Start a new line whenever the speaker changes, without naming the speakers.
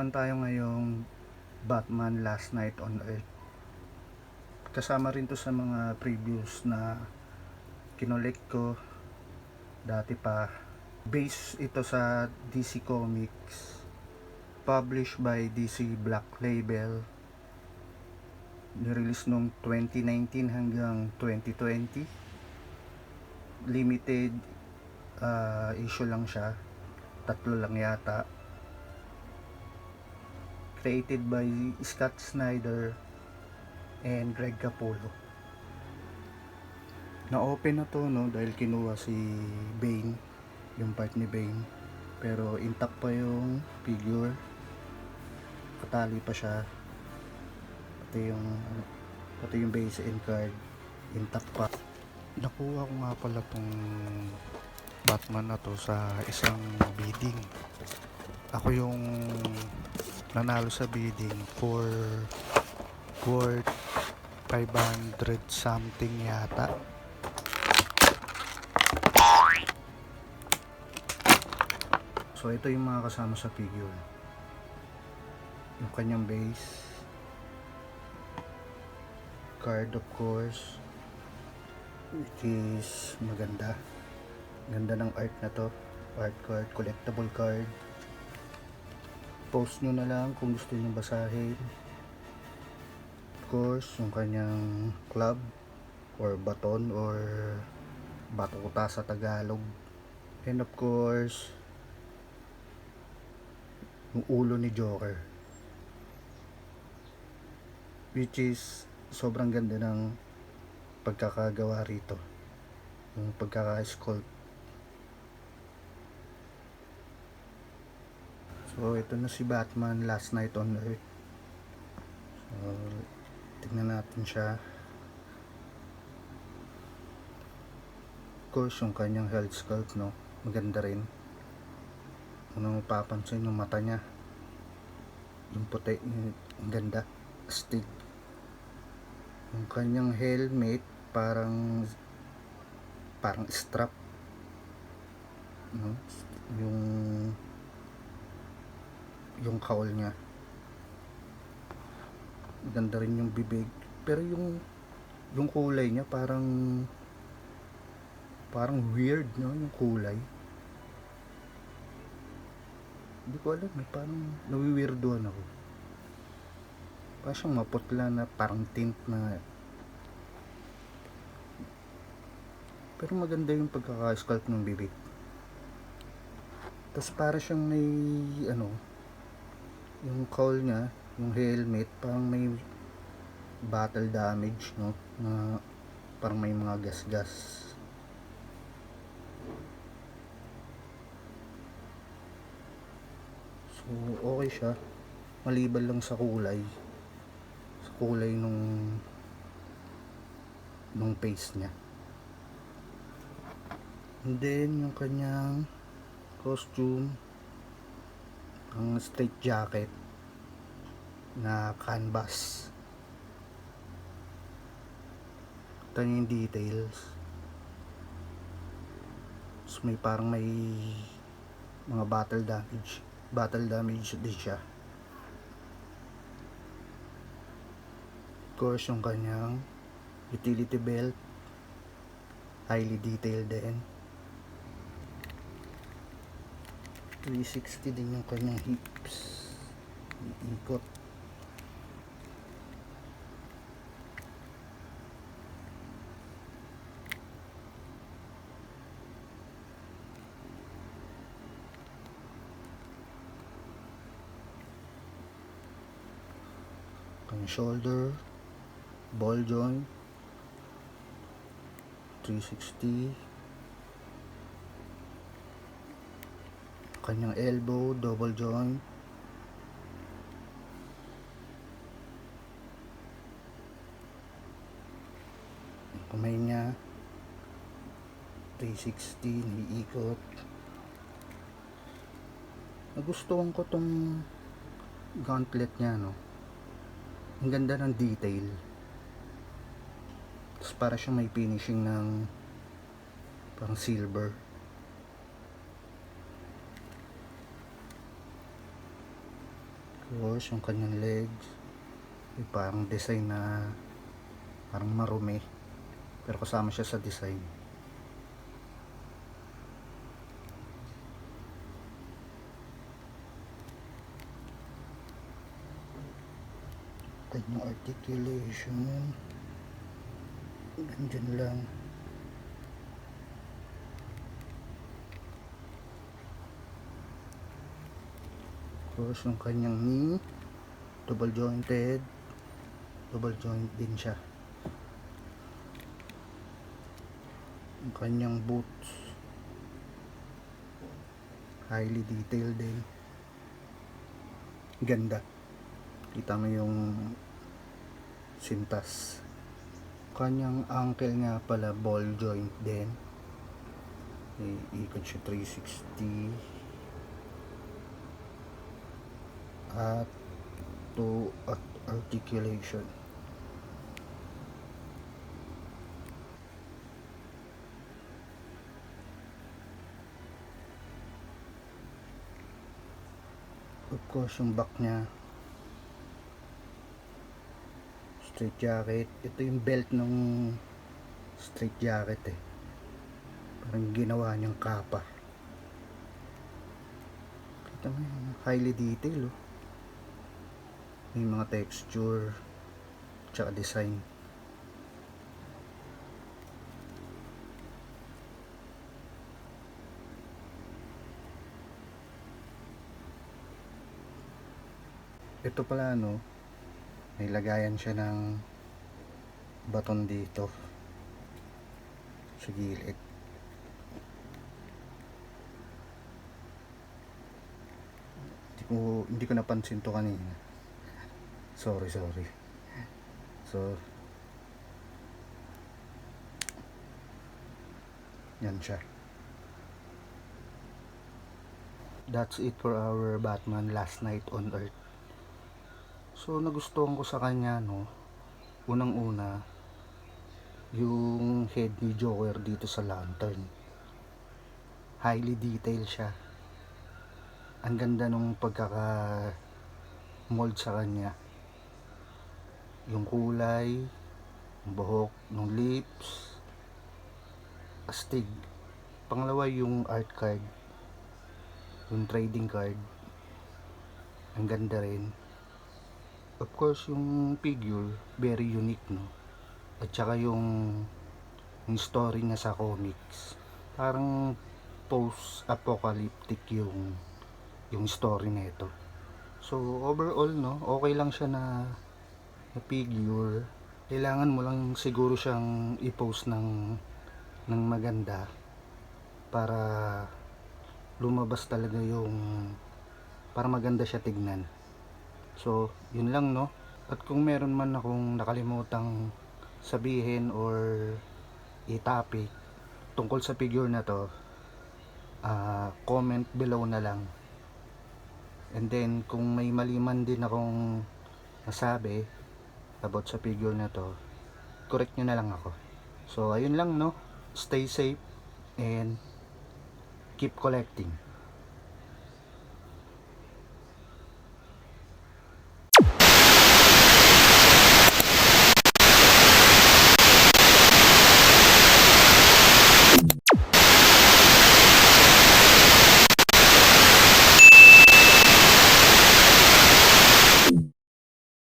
naman tayo ngayong Batman Last Night on Earth. Kasama rin to sa mga previous na kinolect ko dati pa. Based ito sa DC Comics, published by DC Black Label, nirelease noong 2019 hanggang 2020. Limited issue lang siya, 3 lang yata. Created by Scott Snyder and Greg Capullo. Na-open na to, no, dahil kinuha si Bane, yung part ni Bane, pero intact pa yung figure, katali pa siya, pati yung base and card intact pa. Nakuha ko nga pala tong Batman na to sa isang bidding. Ako yung nanalo sa bidding for worth 500 something yata. So ito yung mga kasama sa figure. Yung kanyang base, card of course, which is maganda. Ganda ng art na to. Art card, collectible card. Post nyo na lang kung gusto nyo basahin. Of course, yung kanyang club or baton or batuta sa Tagalog. And of course, yung ulo ni Joker, which is sobrang ganda ng pagkakagawa rito, yung pagkaka-sculpt. So ito na si Batman Last Night on Earth. So tignan natin siya. Of course, yung kanyang health sculpt, no, maganda rin. Kung mapapansin yung mata niya, yung puti, yung ganda, astig. Yung kanyang helmet parang strap, no? Yung cowl niya, ganda rin yung bibig, pero yung kulay niya parang weird, no, yung kulay. Hindi ko alam, parang nawiwirdohan ako. Parang siyang maputla na parang tint na, pero maganda yung pagkaka-sculpt ng bibig. Tapos para siyang may yung cowl niya, yung helmet, parang may battle damage, no, na parang may mga gas. So okay siya, maliban lang sa kulay nung face niya. And then yung kanyang costume, ang straight jacket na canvas. Ito yung details. So may parang may mga battle damage din siya. Of course, yung kanyang utility belt, highly detailed din. 360 din yung kanyang hips, iikot. Kanyang shoulder, ball joint, 360. Kanyang elbow, double joint. Kamay niya, 360, niikot. Nagustuhan ko tong gauntlet niya, no. Ang ganda ng detail. Tapos para siyang may finishing ng parang silver. Tapos yung kanyang legs, may parang design na parang marumi, pero kasama siya sa design. Kanyang articulation, ganyan lang. Tapos yung kanyang knee, double joint din siya. Yung kanyang boots, highly detailed din. Ganda. Kita mo yung sintas. Kanyang ankle nga pala, ball joint din. Ikot siya 360. At to articulation. Of course, yung back niya, straight jacket. Ito yung belt ng straight jacket eh. Parang ginawa niyang kapa. Kita mo yung highly detailed oh. May mga texture tsaka design. Ito pala no, may lagayan siya ng baton dito sa gilid. Hindi ko napansin to kanina. Sorry. So, yan siya. That's it for our Batman Last Night on Earth. So, nagustuhan ko sa kanya, no, unang-una, yung head ni Joker dito sa lantern. Highly detailed siya. Ang ganda nung pagkaka-mold sa kanya. Yung kulay, yung buhok, yung lips, astig. Pangalawa yung art card, yung trading card, ang ganda rin. Of course, yung figure, very unique, no? At saka yung story niya sa comics, parang post-apocalyptic yung story nito. So, overall, no, okay lang siya na figure. Kailangan mo lang siguro siyang i-post ng maganda para lumabas talaga yung para maganda siya tignan. So, yun lang no. At kung meron man akong nakalimutang sabihin or i-topic tungkol sa figure na to, comment below na lang. And then kung may mali man din akong nasabi about sa figure na to, correct nyo na lang ako. So ayun lang no, stay safe and keep collecting.